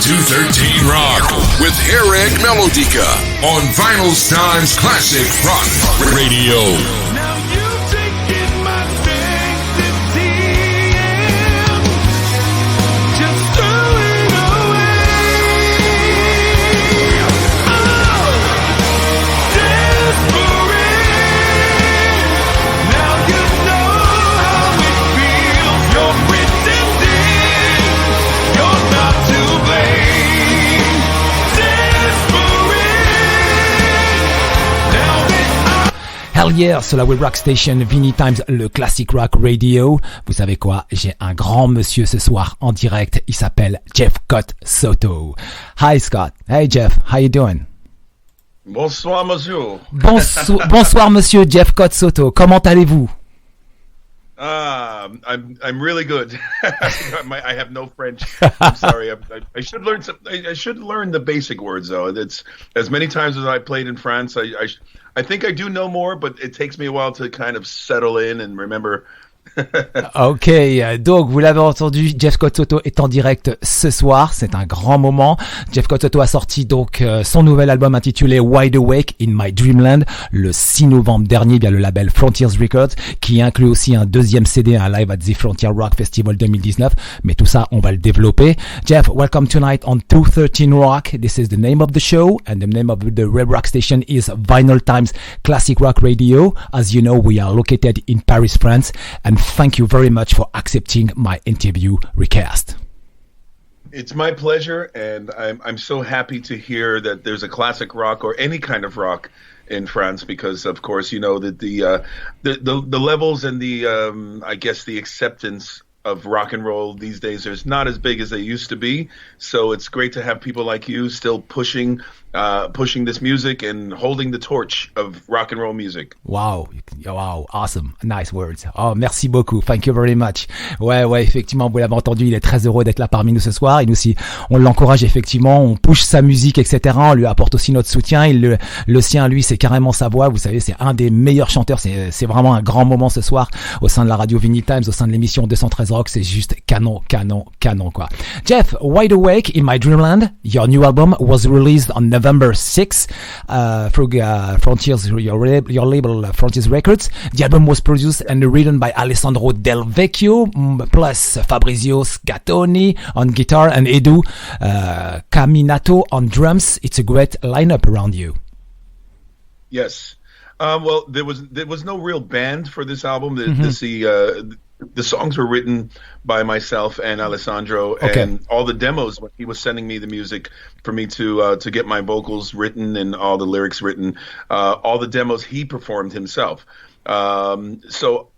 213 Rock with Harrag Melodica on Vinylestimes Classic Rock Radio. Now you've taken my sanctity and just throw it away. Oh, desperate. Now you know how it feels. You're pretending you're not to blame. Desperate. Now that Hell yeah, sur la web rock station Vinylestimes, le classic rock radio. Vous savez quoi? J'ai un grand monsieur ce soir en direct. Il s'appelle Jeff Scott Soto. Hi Scott. Hey Jeff, how you doing? Bonsoir, monsieur. Bonsoir monsieur Jeff Scott Soto. Comment allez-vous? I'm really good. I have no French. I'm sorry. I should learn some. I should learn the basic words though. It's as many times as I played in France. I think I do know more, but it takes me a while to kind of settle in and remember. Ok, donc vous l'avez entendu, Jeff Scott Soto est en direct ce soir, c'est un grand moment. Jeff Scott Soto a sorti donc son nouvel album intitulé Wide Awake in My Dreamland le 6 novembre dernier via le label Frontiers Records, qui inclut aussi un deuxième CD, un live at the Frontier Rock Festival 2019, mais tout ça on va le développer. Jeff, welcome tonight on 213 Rock. This is the name of the show and the name of the web rock station is Vinylestimes Classic Rock Radio. As you know, we are located in Paris, France, and thank you very much for accepting my interview request. It's my pleasure, and I'm so happy to hear that there's a classic rock or any kind of rock in France, because of course you know that the levels and the I guess the acceptance of rock and roll these days is not as big as they used to be. So it's great to have people like you still pushing this music and holding the torch of rock and roll music. Wow, awesome, nice words. Oh, merci beaucoup, thank you very much. Ouais, effectivement, vous l'avez entendu, il est très heureux d'être là parmi nous ce soir. Et nous aussi, on l'encourage effectivement, on push sa musique, etc. On lui apporte aussi notre soutien. Le sien, lui, c'est carrément sa voix. Vous savez, c'est un des meilleurs chanteurs. C'est vraiment un grand moment ce soir au sein de la radio Vinylestimes, au sein de l'émission 213 Rock. C'est juste canon, quoi. Jeff, Wide Awake in My Dreamland, your new album was released on November 6 through Frontiers, your label Frontiers Records. The album was produced and written by Alessandro Del Vecchio, plus Fabrizio Sgattoni on guitar and Edu Cominato on drums. It's a great lineup around you. Yes. Well, there was no real band for this album. The songs were written by myself and Alessandro, and all the demos, when he was sending me the music for me to get my vocals written and all the lyrics written, all the demos he performed himself. So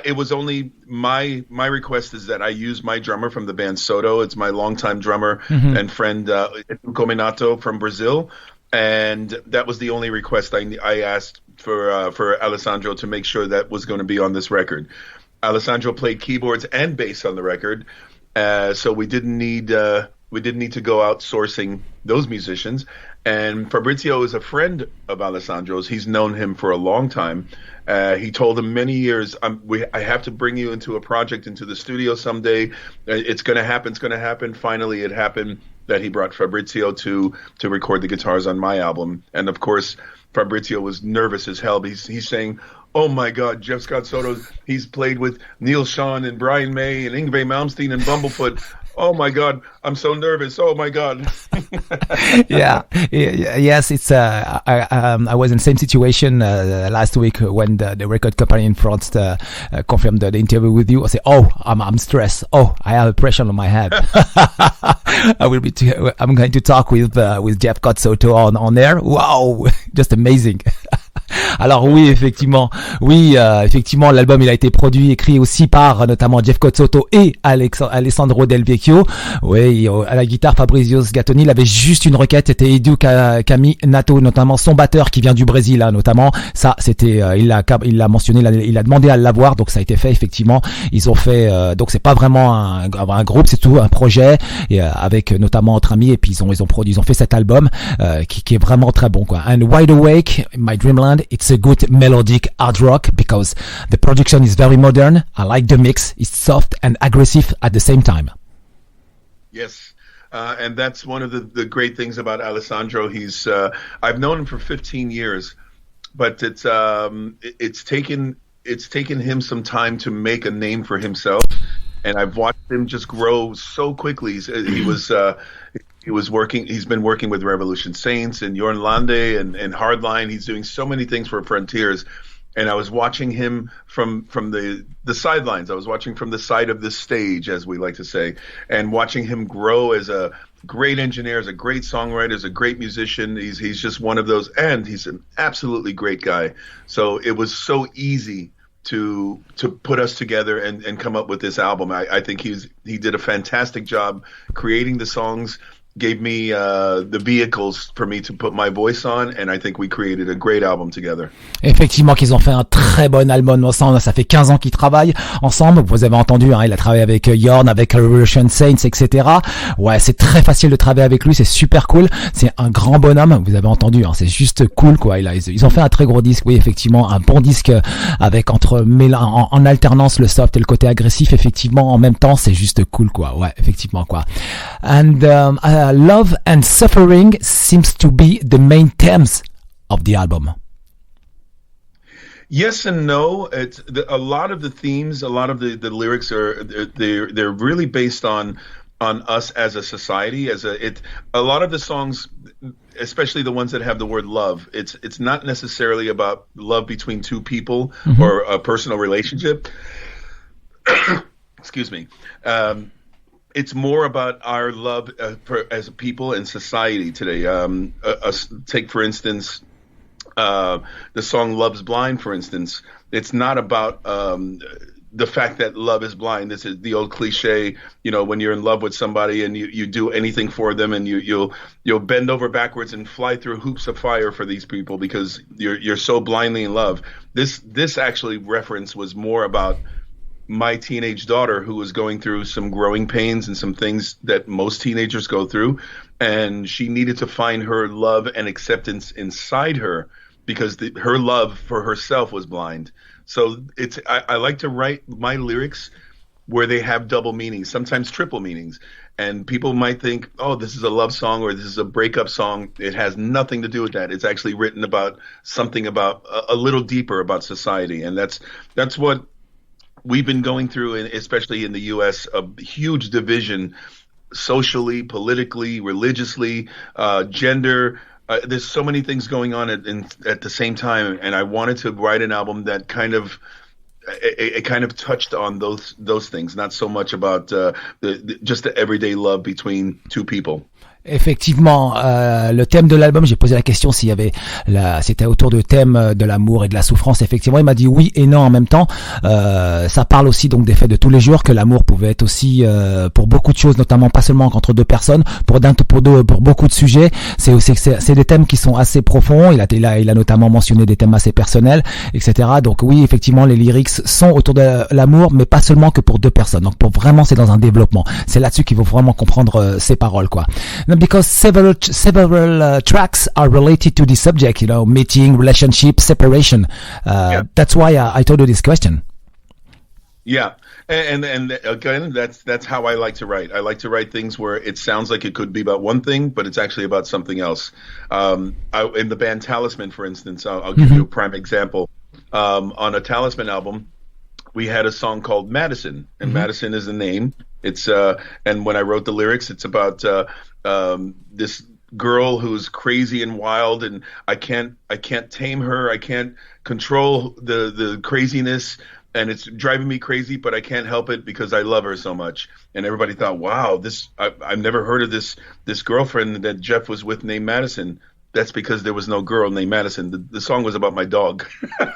it was only my request is that I use my drummer from the band Soto. It's my longtime drummer and friend Edu Cominato from Brazil, and that was the only request I asked for Alessandro to make sure that was going to be on this record. Alessandro played keyboards and bass on the record, so we didn't need to go out sourcing those musicians. And Fabrizio is a friend of Alessandro's. He's known him for a long time. He told him many years, I have to bring you into a project, into the studio someday. It's going to happen. It's going to happen. Finally, it happened that he brought Fabrizio to record the guitars on my album. And of course, Fabrizio was nervous as hell. He's saying, oh my God, Jeff Scott Soto, he's played with Neil Schon and Brian May and Yngwie Malmsteen and Bumblefoot. Oh my God, I'm so nervous. Oh my God. Yes, it's I was in the same situation last week when the record company in France confirmed the interview with you. I say, oh, I'm stressed. Oh, I have a pressure on my head. I'm going to talk with Jeff Scott Soto on air. Wow, just amazing. Alors oui, effectivement, l'album il a été produit, écrit aussi par notamment Jeff Scott Soto et Alessandro Del Vecchio. Oui, à la guitare Fabrizio Sgattoni. Il avait juste une requête, c'était Edu Cominato, notamment son batteur qui vient du Brésil, là, notamment. Ça, c'était, il l'a mentionné, il a demandé à l'avoir, donc ça a été fait effectivement. Ils ont fait, donc c'est pas vraiment un groupe, c'est tout un projet et, avec notamment entre amis, et puis ils ont fait cet album qui est vraiment très bon, quoi. And Wide Awake, My Dreamland, it's a good melodic hard rock because the production is very modern. I like the mix. It's soft and aggressive at the same time. Yes. And that's one of the great things about Alessandro. He's I've known him for 15 years, but it's taken him some time to make a name for himself, and I've watched him just grow so quickly. He's been working with Revolution Saints and Jorn Lande and Hardline. He's doing so many things for Frontiers. And I was watching him from the sidelines. I was watching from the side of the stage, as we like to say, and watching him grow as a great engineer, as a great songwriter, as a great musician. He's just one of those, and he's an absolutely great guy. So it was so easy to put us together and come up with this album. I think he did a fantastic job creating the songs, gave me the vehicles for me to put my voice on, and I think we created a great album together. Effectivement qu'ils ont fait un très bon album ensemble, ça fait 15 ans qu'ils travaillent ensemble, vous avez entendu, hein, il a travaillé avec Jorn, avec Revolution Saints, etc. Ouais, c'est très facile de travailler avec lui, c'est super cool, c'est un grand bonhomme, vous avez entendu, hein, c'est juste cool quoi, ils ont fait un très gros disque, oui effectivement, un bon disque avec en alternance le soft et le côté agressif, effectivement en même temps, c'est juste cool quoi, ouais effectivement quoi. And love and suffering seems to be the main themes of the album. Yes and no. A lot of the themes, a lot of the lyrics they're really based on us as a society. A lot of the songs, especially the ones that have the word love, it's not necessarily about love between two people or a personal relationship. Excuse me. It's more about our love as a people and society today. Take, for instance, the song Love's Blind, for instance. It's not about the fact that love is blind. This is the old cliche, when you're in love with somebody and you do anything for them, and you'll bend over backwards and fly through hoops of fire for these people because you're so blindly in love. This actually reference was more about my teenage daughter, who was going through some growing pains and some things that most teenagers go through, and she needed to find her love and acceptance inside her because her love for herself was blind. So I like to write my lyrics where they have double meanings, sometimes triple meanings, and people might think, oh, this is a love song or this is a breakup song. It has nothing to do with that. It's actually written about something about a little deeper about society, and that's what we've been going through, especially in the U.S., a huge division socially, politically, religiously, gender. There's so many things going on at the same time, and I wanted to write an album that kind of touched on those things, not so much about just the everyday love between two people. Effectivement, le thème de l'album, j'ai posé la question s'il y avait c'était autour du thème de l'amour et de la souffrance. Effectivement, il m'a dit oui et non en même temps. Ça parle aussi donc des faits de tous les jours, que l'amour pouvait être aussi pour beaucoup de choses, notamment pas seulement entre deux personnes, pour beaucoup de sujets. C'est des thèmes qui sont assez profonds. Il a notamment mentionné des thèmes assez personnels, etc. Donc oui, effectivement, les lyrics sont autour de l'amour, mais pas seulement que pour deux personnes. Donc vraiment, c'est dans un développement. C'est là-dessus qu'il faut vraiment comprendre ses paroles, quoi. Because several tracks are related to this subject, meeting, relationship, separation. That's why I told you this question. Yeah, and again, that's how I like to write. I like to write things where it sounds like it could be about one thing, but it's actually about something else. In the band Talisman, for instance, I'll give you a prime example. On a Talisman album, we had a song called Madison, and Madison is the name. It's and when I wrote the lyrics, it's about this girl who's crazy and wild, and I can't tame her. I can't control the craziness, and it's driving me crazy, but I can't help it because I love her so much. And everybody thought, wow, I've never heard of this girlfriend that Jeff was with named Madison. That's because there was no girl named Madison. The song was about my dog. So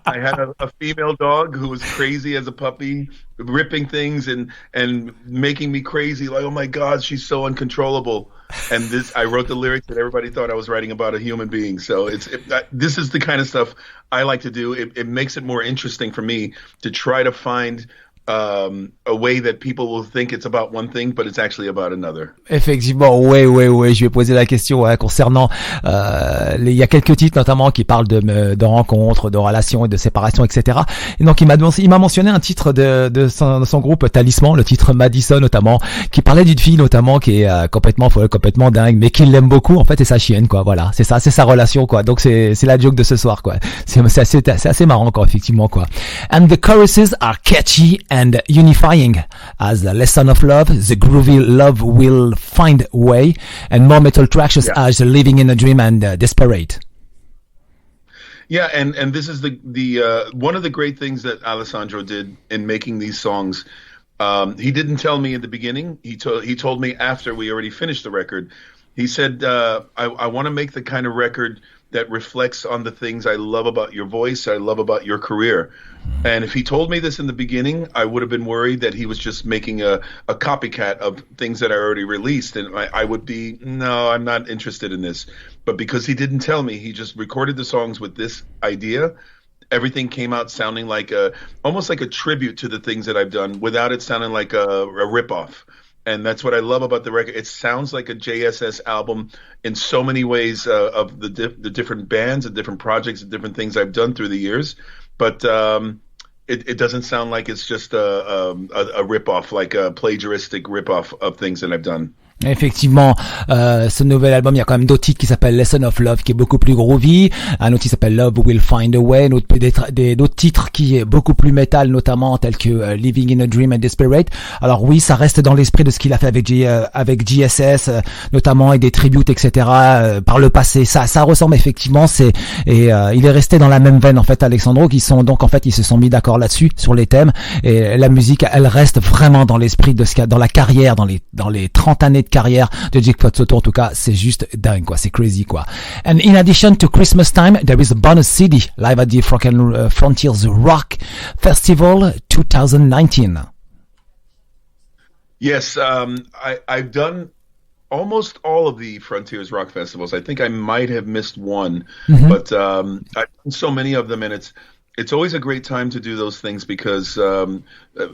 I had a female dog who was crazy as a puppy, ripping things and making me crazy. Like, oh my God, she's so uncontrollable. And I wrote the lyrics that everybody thought I was writing about a human being. So this is the kind of stuff I like to do. It makes it more interesting for me to try to find a way that people will think it's about one thing, but it's actually about another. Effectivement, ouais. Je lui ai posé la question concernant. Il y a quelques titres notamment qui parlent de rencontres, de relations et de séparation, etc. Et donc il m'a mentionné un titre de son groupe Talisman, le titre Madison notamment, qui parlait d'une fille notamment qui est complètement folle, complètement dingue, mais qui l'aime beaucoup en fait, et sa chienne quoi. Voilà, c'est ça, c'est sa relation quoi. Donc c'est la joke de ce soir quoi. C'est assez marrant quoi, effectivement quoi. And the choruses are catchy and unifying as the lesson of love, the groovy love will find a way, and more metal tracks as living in a dream and desperate. Yeah, and this is the one of the great things that Alessandro did in making these songs. He didn't tell me in the beginning. He told me after we already finished the record. He said, I want to make the kind of record that reflects on the things I love about your voice, I love about your career. And if he told me this in the beginning, I would have been worried that he was just making a copycat of things that I already released. And I would be, no, I'm not interested in this. But because he didn't tell me, he just recorded the songs with this idea. Everything came out sounding like almost like a tribute to the things that I've done without it sounding like a ripoff. And that's what I love about the record. It sounds like a JSS album in so many ways of the different bands and different projects and different things I've done through the years. But it doesn't sound like it's just a ripoff, like a plagiaristic ripoff of things that I've done. Effectivement, ce nouvel album, il y a quand même d'autres titres qui s'appellent Lesson of Love, qui est beaucoup plus groovy, un autre qui s'appelle Love Will Find a Way, d'autres titres qui est beaucoup plus metal, notamment tels que Living in a Dream and Desperate. Alors oui, ça reste dans l'esprit de ce qu'il a fait avec GSS, notamment, et des tributes, etc. Par le passé. Ça ressemble effectivement. Il est resté dans la même veine en fait, Alessandro, ils se sont mis d'accord là-dessus sur les thèmes, et la musique, elle reste vraiment dans l'esprit de ce qu'il y a dans la carrière, dans les 30 années de carrière de Soto. En tout cas, c'est juste dingue quoi, c'est crazy quoi. And in addition to Christmas time, there is a bonus CD live at the Frontiers Rock Festival 2019. Yes, I've done almost all of the Frontiers Rock Festivals. I think I might have missed one, but I've done so many of them, and it's always a great time to do those things because,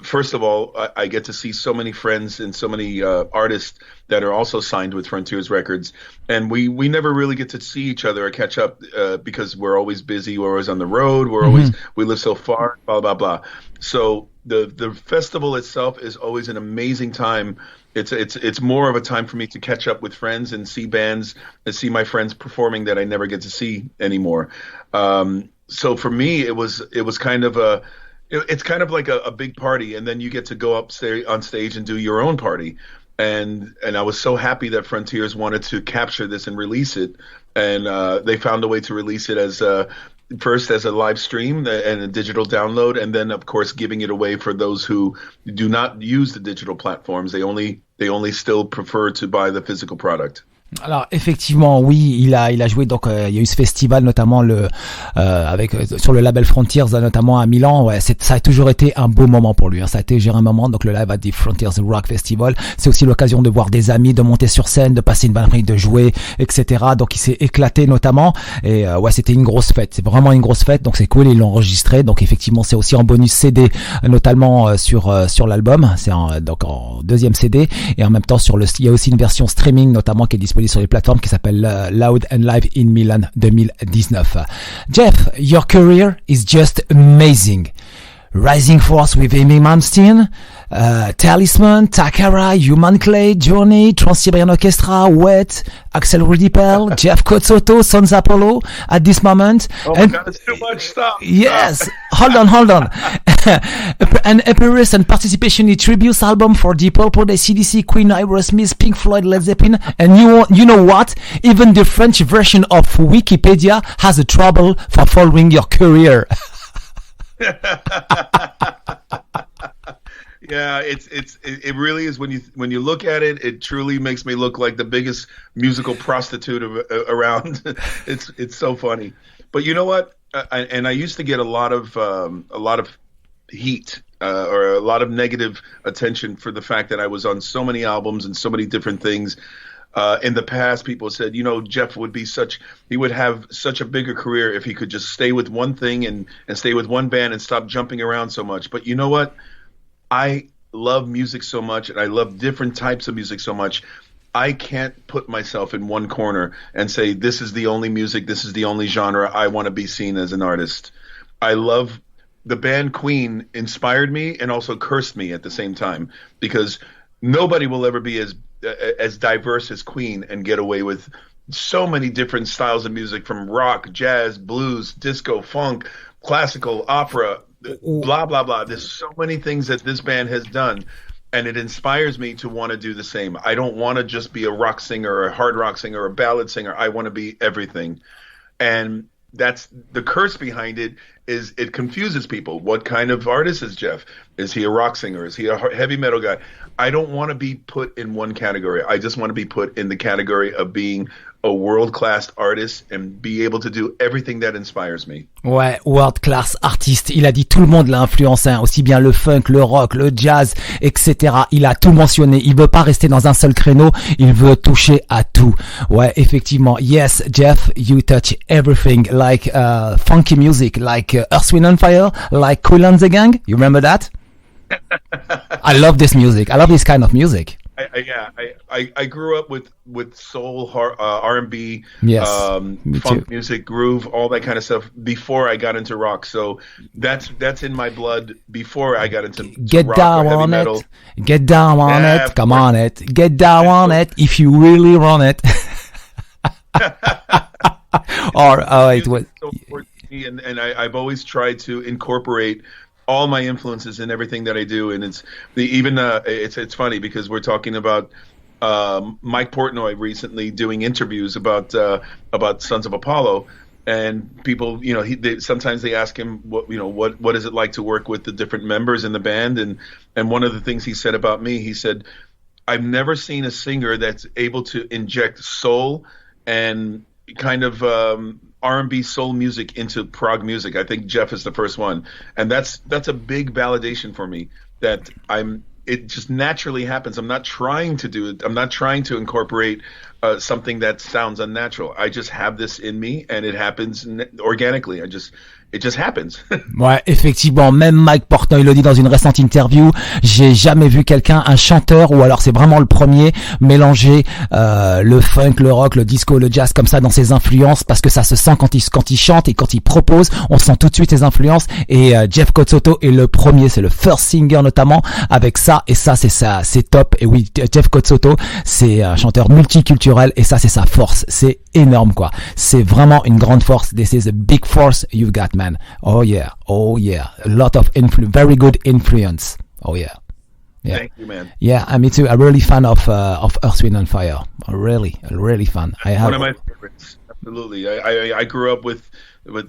first of all, I get to see so many friends and so many artists that are also signed with Frontiers Records, and we never really get to see each other or catch up because we're always busy, we're always on the road, we live so far, blah blah blah. So the festival itself is always an amazing time. It's more of a time for me to catch up with friends and see bands and see my friends performing that I never get to see anymore. So for me, it was kind of it's kind of like a big party, and then you get to go up on stage and do your own party. And I was so happy that Frontiers wanted to capture this and release it, and they found a way to release it as first as a live stream and a digital download, and then of course giving it away for those who do not use the digital platforms. They only still prefer to buy the physical product. Alors effectivement oui, il a joué donc il y a eu ce festival notamment avec sur le label Frontiers notamment à Milan. Ouais, ça a toujours été un beau moment pour lui. Ça a été un moment, donc le live at the Frontiers Rock Festival. C'est aussi l'occasion de voir des amis, de monter sur scène, de passer une bonne après-midi, de jouer, etc. Donc il s'est éclaté notamment, et ouais, c'était une grosse fête. C'est vraiment une grosse fête. Donc c'est cool, ils l'ont enregistré. Donc effectivement c'est aussi en bonus CD notamment sur l'album. C'est donc en deuxième CD, et en même temps il y a aussi une version streaming notamment qui est disponible sur les plateformes qui s'appelle Loud and Live in Milan 2019. Jeff, your career is just amazing. Rising Force with Amy Malmsteen, Talisman, Takara, Human Clay, Journey, Trans-Siberian Orchestra, Wet, Axel Rudy Pearl, Jeff Soto, Sons Apollo at this moment. Oh my God, it's too much stuff. Yes, hold on. An appearance and participation in tribute album for Deep Purple, AC/DC, Queen, Aerosmith, Pink Floyd, Led Zeppelin, and you know what? Even the French version of Wikipedia has a trouble for following your career. Yeah, it really is. When you look at it, it truly makes me look like the biggest musical prostitute around. It's so funny. But you know what? I used to get a lot of heat or a lot of negative attention for the fact that I was on so many albums and so many different things. In the past, people said, Jeff he would have such a bigger career if he could just stay with one thing and stay with one band and stop jumping around so much. But you know what? I love music so much, and I love different types of music so much. I can't put myself in one corner and say, this is the only music, this is the only genre I want to be seen as an artist. I love the band Queen inspired me and also cursed me at the same time, because nobody will ever be as diverse as Queen and get away with so many different styles of music, from rock, jazz, blues, disco, funk, classical, opera, blah, blah, blah. There's so many things that this band has done, and it inspires me to want to do the same. I don't want to just be a rock singer or a hard rock singer or a ballad singer. I want to be everything. And that's the curse behind it, is it confuses people. What kind of artist is Jeff? Is he a rock singer? Is he a heavy metal guy? I don't want to be put in one category. I just want to be put in the category of being a world-class artist and be able to do everything that inspires me. Ouais, world-class artist. Il a dit tout le monde l'a influencé, hein, aussi bien le funk, le rock, le jazz, etc. Il a tout mentionné. Il veut pas rester dans un seul créneau. Il veut toucher à tout. Ouais, effectivement. Yes, Jeff, you touch everything, like funky music, like Earth, Wind and Fire, like Kool and the Gang. You remember that? I love this music. I love this kind of music. I grew up with soul, R&B, Yes, funk music, groove, all that kind of stuff before I got into rock. So that's in my blood before I got into Get rock down or heavy on metal. it. Get down on it. Come on it. Get down on it if you really want it. Or it was. So important to me, and I've always tried to incorporate all my influences in everything that I do, and it's funny because we're talking about Mike Portnoy recently doing interviews about Sons of Apollo, and people, sometimes they ask him what is it like to work with the different members in the band, and one of the things he said about me, he said, I've never seen a singer that's able to inject soul and kind of R&B soul music into prog music. I think Jeff is the first one, and that's a big validation for me, that it just naturally happens. I'm not trying to do it. I'm not trying to incorporate something that sounds unnatural. I just have this in me, and it happens organically. It just happens. Ouais, effectivement, même Mike Portnoy le dit dans une récente interview, j'ai jamais vu quelqu'un, un chanteur, ou alors c'est vraiment le premier, mélanger le funk, le rock, le disco, le jazz comme ça dans ses influences, parce que ça se sent quand il chante et quand il propose, on sent tout de suite ses influences, et Jeff Soto est le premier, c'est le first singer notamment, avec ça, et ça c'est top. Et oui, Jeff Soto, c'est un chanteur multiculturel, et ça c'est sa force, c'est énorme quoi, c'est vraiment une grande force. This is a big force you've got, man. Oh yeah, a lot of very good influence. Oh yeah. Thank you, man. Yeah, me too. I'm really fan of Earth, Wind and Fire. Really fan. One of my favorites. Absolutely. I grew up with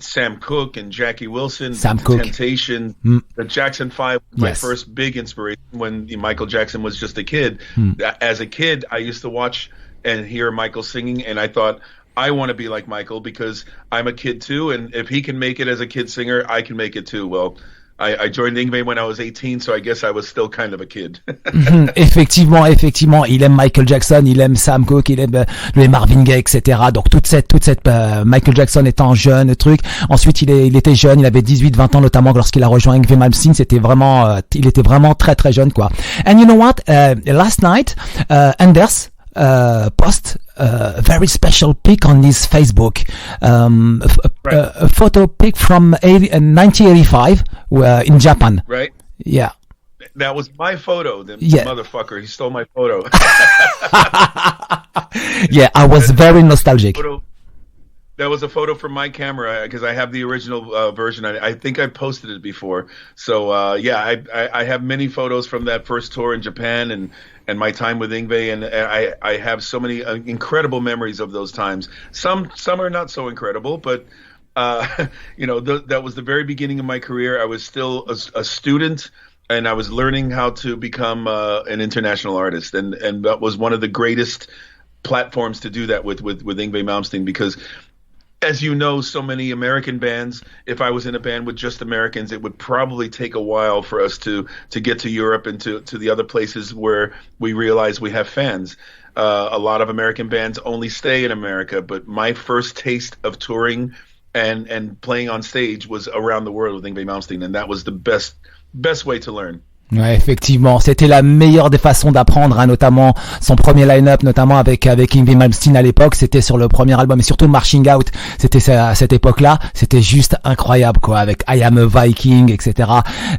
Sam Cooke and Jackie Wilson, Temptation. The Jackson 5 was my first big inspiration when Michael Jackson was just a kid. As a kid, I used to watch and hear Michael singing, and I thought, I want to be like Michael because I'm a kid too, and if he can make it as a kid singer, I can make it too. Well, I joined Yngwie when I was 18, so I guess I was still kind of a kid. Effectivement, il aime Michael Jackson, il aime Sam Cooke, il aime le Marvin Gaye, etc. Donc toute cette Michael Jackson étant jeune, truc. Ensuite, il était jeune, il avait 18-20 ans notamment lorsqu'il a rejoint Yngwie Malmsteen. Il était vraiment très très jeune quoi. And you know what? Last night, Anders post a very special pic on his Facebook, a photo pic from 1985 in Japan. Right. Yeah. That was my photo. The motherfucker, he stole my photo. Yeah, I was very nostalgic. That was a photo from my camera because I have the original version. I think I posted it before. So I have many photos from that first tour in Japan and my time with Yngwie, and I have so many incredible memories of those times. Some are not so incredible, but that was the very beginning of my career. I was still a student, and I was learning how to become an international artist, and that was one of the greatest platforms to do that with Yngwie Malmsteen, because as you know, so many American bands, if I was in a band with just Americans, it would probably take a while for us to get to Europe and to the other places where we realize we have fans. A lot of American bands only stay in America, but my first taste of touring and playing on stage was around the world with Yngwie Malmsteen, and that was the best way to learn. Ouais, effectivement, c'était la meilleure des façons d'apprendre, hein, notamment son premier line-up, notamment avec Yngwie Malmsteen à l'époque, c'était sur le premier album, et surtout Marching Out, c'était à cette époque-là, c'était juste incroyable, quoi, avec I Am a Viking, etc.,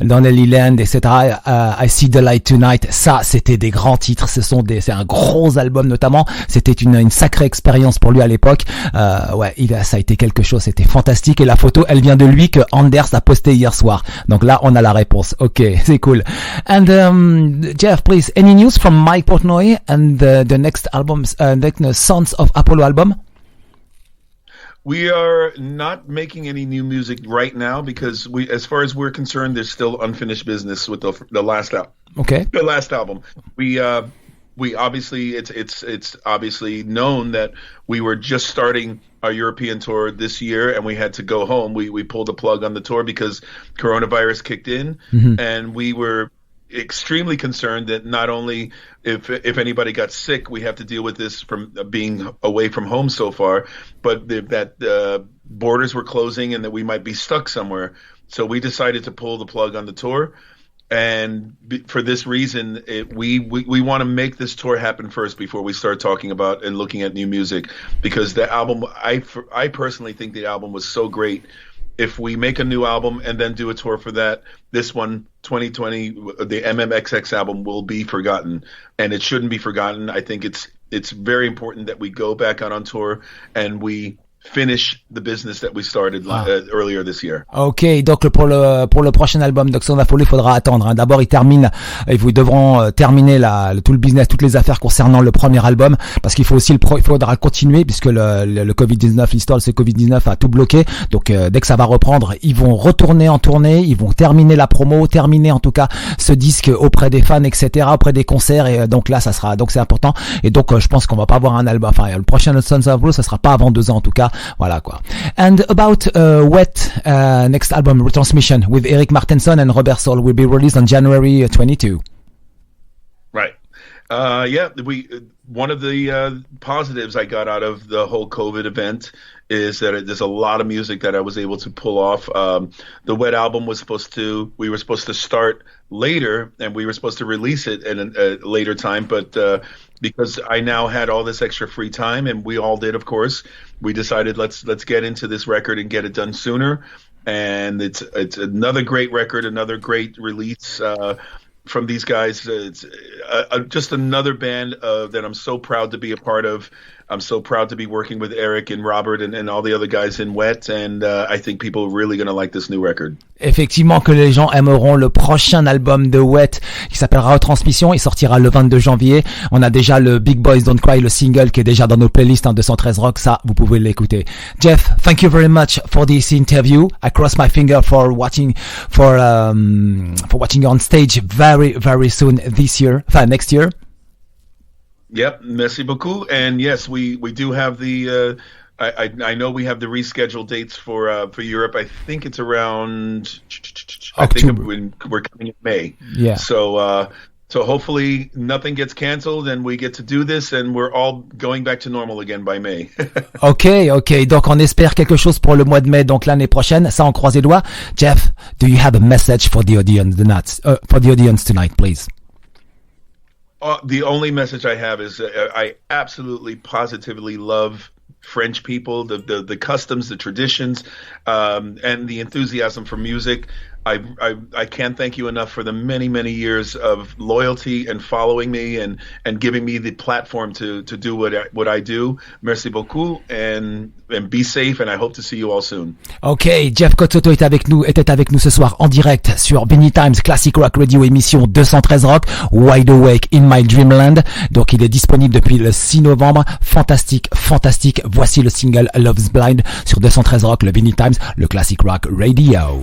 Lonely Land, etc., I See the Light Tonight, ça, c'était des grands titres, c'est un gros album, notamment, c'était une sacrée expérience pour lui à l'époque, ouais, ça a été quelque chose, c'était fantastique, et la photo, elle vient de lui que Anders a posté hier soir, donc là, on a la réponse, ok, c'est cool. And Jeff, please, any news from Mike Portnoy and the next album, the Sons of Apollo album? We are not making any new music right now because as far as we're concerned, there's still unfinished business with the last album. Okay. The last album. We obviously it's obviously known that we were just starting our European tour this year and we had to go home. We pulled the plug on the tour because coronavirus kicked in, and we were extremely concerned that not only if anybody got sick, we have to deal with this from being away from home so far, but that borders were closing and that we might be stuck somewhere. So we decided to pull the plug on the tour. And for this reason, we want to make this tour happen first before we start talking about and looking at new music, because the album, I personally think the album was so great. If we make a new album and then do a tour for that, this one, 2020, the MMXX album will be forgotten, and it shouldn't be forgotten. I think it's very important that we go back out on tour and we finish the business that we started earlier this year. Ok, donc pour le prochain album d'Oxford Apollo, il faudra attendre. Hein. D'abord, ils vous devront terminer tout le business, toutes les affaires concernant le premier album, parce qu'il faut aussi il faudra continuer puisque le Covid-19, l'histoire de ce Covid-19 a tout bloqué. Donc dès que ça va reprendre, ils vont retourner en tournée, ils vont terminer la promo, terminer en tout cas ce disque auprès des fans, etc., auprès des concerts. Et donc là, donc c'est important. Et donc je pense qu'on va pas avoir un album. Enfin, le prochain Sons of Apollo, ça sera pas avant 2 ans en tout cas. Voilà quoi. And about Wet, next album Retransmission with Eric Martenson and Robert Soul will be released on January 22. Right. Yeah, one of the positives I got out of the whole COVID event is that there's a lot of music that I was able to pull off. The Wet album we were supposed to start later, and we were supposed to release it at a later time, but because I now had all this extra free time, and we all did, of course, we decided let's get into this record and get it done sooner. And it's another great record, another great release from these guys. It's just another band that I'm so proud to be a part of. I'm so proud to be working with Eric and Robert and all the other guys in Wet, and I think people are really going to like this new record. Effectivement que les gens aimeront le prochain album de Wet qui s'appellera Retransmission. Il sortira le 22 janvier. On a déjà le Big Boys Don't Cry, le single qui est déjà dans nos playlists 213 Rock. Ça, vous pouvez l'écouter. Jeff, thank you very much for this interview. I cross my finger for watching you on stage very, very soon next year. Yep, merci beaucoup. And yes, we do have the I know we have the rescheduled dates for Europe. I think it's around October. I think we're coming in May. Yeah. So hopefully nothing gets canceled and we get to do this and we're all going back to normal again by May. Ok. Donc on espère quelque chose pour le mois de mai, donc l'année prochaine. Ça, on croise les doigts. Jeff, do you have a message for the audience tonight, please? The only message I have is I absolutely, positively love French people, the customs, the traditions, and the enthusiasm for music. I can't thank you enough for the many, many years of loyalty and following me and giving me the platform to do what I do. Merci beaucoup and be safe, and I hope to see you all soon. Ok, Jeff Soto était avec nous ce soir en direct sur Vinylestimes Classic Rock Radio émission 213 Rock, Wide Awake in My Dreamland. Donc il est disponible depuis le 6 novembre. Fantastique. Voici le single Love's Blind sur 213 Rock, le Vinylestimes, le Classic Rock Radio.